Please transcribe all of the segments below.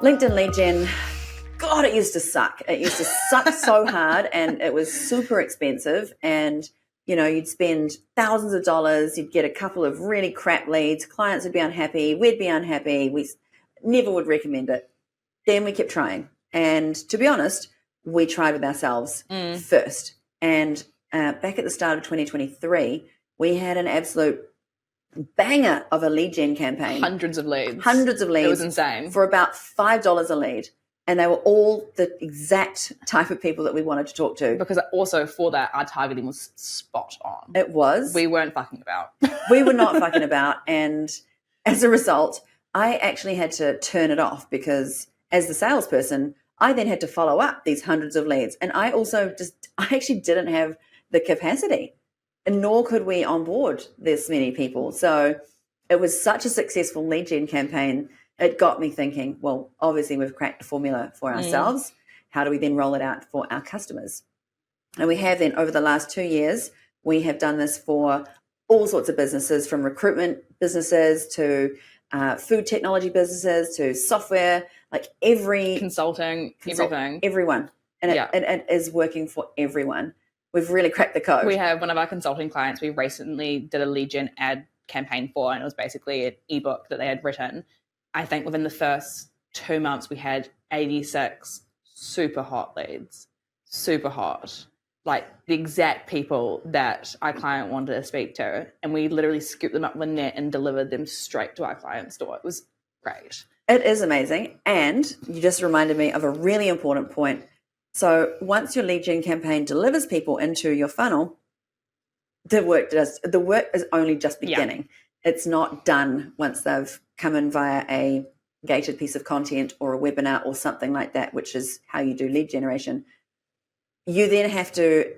LinkedIn lead gen, God, it used to suck. It used to suck so hard, and it was super expensive. And, you'd spend thousands of dollars, you'd get a couple of really crap leads, clients would be unhappy, we'd be unhappy, we never would recommend it. Then we kept trying. And to be honest, we tried with ourselves first. And back at the start of 2023, we had an absolute banger of a lead gen campaign. Hundreds of leads. It was insane. For about $5 a lead. And they were all the exact type of people that we wanted to talk to. Because also for that, our targeting was spot on. It was. We weren't fucking about. We were not fucking about. And as a result, I actually had to turn it off because as the salesperson, I then had to follow up these hundreds of leads. And I actually didn't have the capacity, and nor could we onboard this many people. So it was such a successful lead gen campaign. It got me thinking, well, obviously we've cracked the formula for ourselves. How do we then roll it out for our customers? And we have then, over the last 2 years, we have done this for all sorts of businesses, from recruitment businesses to food technology businesses to software, like consulting, everything. Everyone. And it is working for everyone. We've really cracked the code. We have one of our consulting clients we recently did a lead gen ad campaign for, and it was basically an ebook that they had written. I think within the first 2 months, we had 86 super hot leads, super hot, like the exact people that our client wanted to speak to. And we literally scooped them up in the net and delivered them straight to our client's door. It was great. It is amazing. And you just reminded me of a really important point. So once your lead gen campaign delivers people into your funnel, the work is only just beginning. Yeah. It's not done once they've come in via a gated piece of content or a webinar or something like that, which is how you do lead generation. You then have to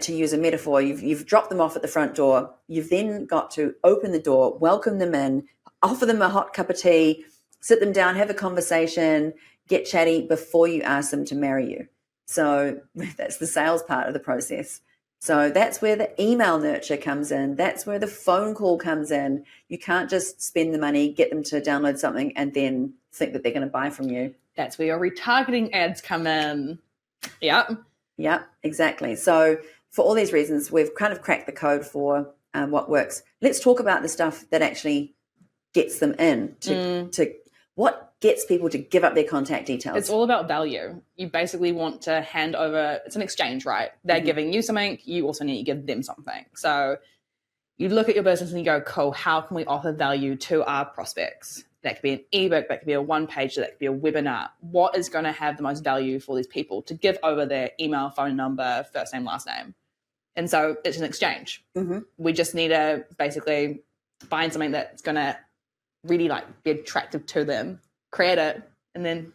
use a metaphor, you've dropped them off at the front door. You've then got to open the door, welcome them in, offer them a hot cup of tea, sit them down, have a conversation, get chatty before you ask them to marry you. So that's the sales part of the process. So that's where the email nurture comes in. That's where the phone call comes in. You can't just spend the money, get them to download something, and then think that they're going to buy from you. That's where your retargeting ads come in. Yep, exactly. So for all these reasons, we've kind of cracked the code for what works. Let's talk about the stuff that actually gets them in to what gets people to give up their contact details. It's all about value. You basically want to hand over, it's an exchange, right? They're giving you something, you also need to give them something. So you look at your business and you go, cool, how can we offer value to our prospects? That could be an ebook, that could be a one page, that could be a webinar. What is going to have the most value for these people to give over their email, phone number, first name, last name? And so it's an exchange. We just need to basically find something that's going to really be attractive to them, create it, and then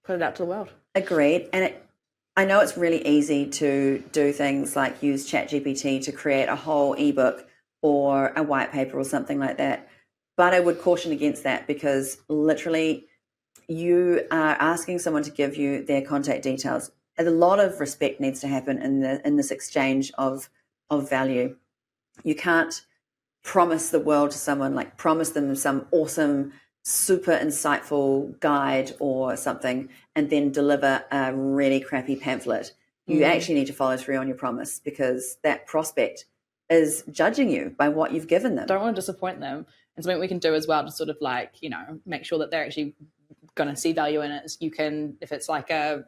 put it out to the world. Agreed. And I know it's really easy to do things like use ChatGPT to create a whole ebook or a white paper or something like that. But I would caution against that, because literally you are asking someone to give you their contact details. A lot of respect needs to happen in this exchange of value. You can't promise the world to someone, like promise them some awesome, super insightful guide or something, and then deliver a really crappy pamphlet. You actually need to follow through on your promise, because that prospect is judging you by what you've given them. Don't want to disappoint them. And something we can do as well to sort of make sure that they're actually going to see value in it is, you can, if it's like a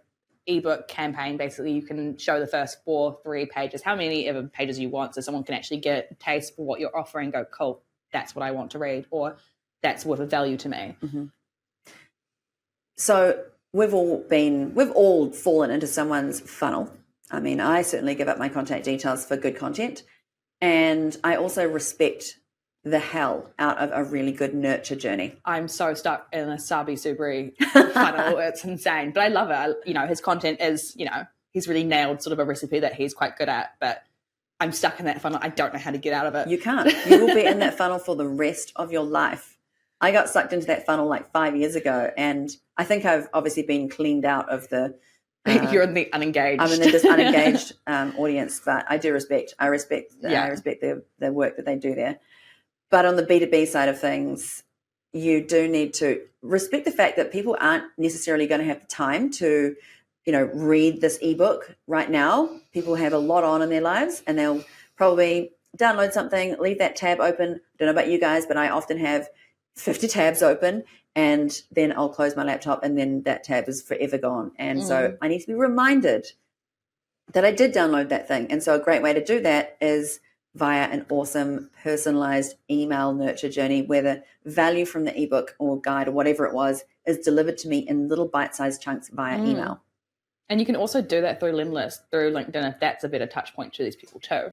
ebook campaign, basically you can show the first 3 pages, how many ever pages you want, so someone can actually get a taste for what you're offering, go, cool, that's what I want to read, or that's worth of value to me. So we've all fallen into someone's funnel. I mean, I certainly give up my contact details for good content, and I also respect the hell out of a really good nurture journey. I'm so stuck in a Sabi Subri funnel. It's insane, but I love it. His content is, he's really nailed sort of a recipe that he's quite good at, but I'm stuck in that funnel. I don't know how to get out of it. You can't. You will be in that funnel for the rest of your life. I got sucked into that funnel like 5 years ago, and I think I've obviously been cleaned out of the... You're in the unengaged. I'm in this unengaged audience, but I do respect. I respect the work that they do there. But on the B2B side of things, you do need to respect the fact that people aren't necessarily going to have the time to, read this ebook right now. People have a lot on in their lives, and they'll probably download something, leave that tab open. I don't know about you guys, but I often have 50 tabs open, and then I'll close my laptop, and then that tab is forever gone. And so I need to be reminded that I did download that thing. And so a great way to do that is via an awesome personalized email nurture journey where the value from the ebook or guide or whatever it was is delivered to me in little bite-sized chunks via email. And you can also do that through Limblist, through LinkedIn, if that's a better touch point to these people too.